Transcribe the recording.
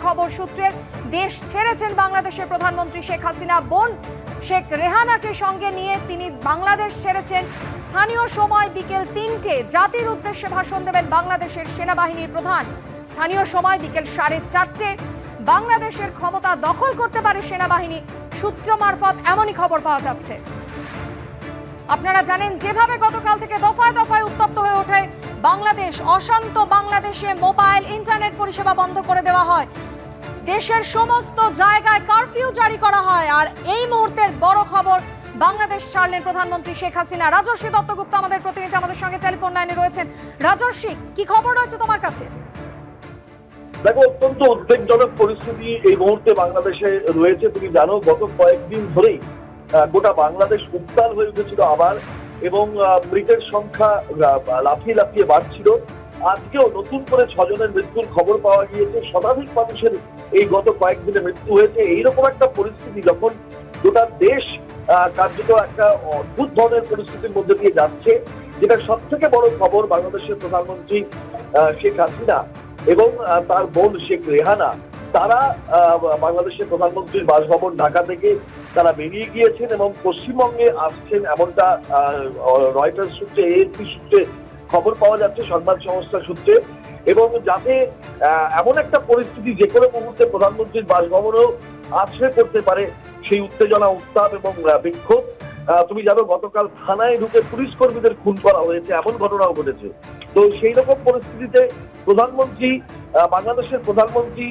খবর সূত্রের। দেশ ছেড়েছেন বাংলাদেশের প্রধানমন্ত্রী শেখ হাসিনা। বোন শেখ রেহানাকে সঙ্গে নিয়ে তিনি বাংলাদেশ ছেড়েছেন। স্থানীয় সময় বিকেল ৩টে জাতির উদ্দেশ্যে ভাষণ দেবেন বাংলাদেশের সেনাবাহিনীর প্রধান। স্থানীয় সময় বিকেল ৪:৩০ বাংলাদেশের ক্ষমতা দখল করতে পারে সেনাবাহিনী, সূত্র মারফত এমনই খবর পাওয়া যাচ্ছে। আপনারা জানেন যেভাবে গতকাল থেকে দফায় দফায় উত্তপ্ত হয়ে ওঠে বাংলাদেশ, অশান্ত বাংলাদেশে মোবাইল ইন্টারনেট পরিষেবা বন্ধ করে দেওয়া হয়, দেশের সমস্ত জায়গায় কারফিউ জারি করা হয়। আর এই মুহূর্তের বড় খবর, বাংলাদেশ ছাড়লেন প্রধানমন্ত্রী শেখ হাসিনা। রাজর্ষি দত্তগুপ্ত আমাদের প্রতিনিধি আমাদের সঙ্গে টেলিফোন লাইনে রয়েছেন। রাজর্ষি, কি খবর রয়েছে তোমার কাছে? দেখো, অত্যন্ত উদ্বেগজনক পরিস্থিতি এই মুহূর্তে বাংলাদেশে রয়েছে। তুমি জানো, গত কয়েকদিন ধরেই গোটা বাংলাদেশ উত্তাল হয়ে উঠেছিল আবার, এবং মৃতের সংখ্যা লাফিয়ে লাফিয়ে বাড়ছিল। আজকেও নতুন করে 6 জনের মৃত্যুর খবর পাওয়া গিয়েছে। শতাধিক মানুষের এই গত কয়েকদিনে মৃত্যু হয়েছে। এইরকম একটা পরিস্থিতি যখন গোটা দেশ কার্যত একটা অদ্ভুত ধরনের পরিস্থিতির মধ্যে দিয়ে যাচ্ছে, যেটা সব থেকে বড় খবর, বাংলাদেশের প্রধানমন্ত্রী শেখ হাসিনা এবং তার বোন শেখ রেহানা তারা বাংলাদেশের প্রধানমন্ত্রীর বাসভবন ঢাকা থেকে তারা বেরিয়ে গিয়েছেন এবং পশ্চিমবঙ্গে আসছেন, এমনটা রয়টার্স সূত্রে, এএফপি সূত্রে খবর পাওয়া যাচ্ছে, সংবাদ সংস্থা সূত্রে। এবং যাতে এমন একটা পরিস্থিতি যে কোনো মুহূর্তে প্রধানমন্ত্রীর বাসভবনেও আশ্রয় করতে পারে, সেই উত্তেজনা, উত্তাপ এবং বিক্ষোভ। তুমি জানো, গতকাল থানায় ঢুকে পুলিশ কর্মীদের খুন করা হয়েছে, এমন ঘটনাও ঘটেছে। তো সেই রকম পরিস্থিতিতে বাংলাদেশের প্রধানমন্ত্রী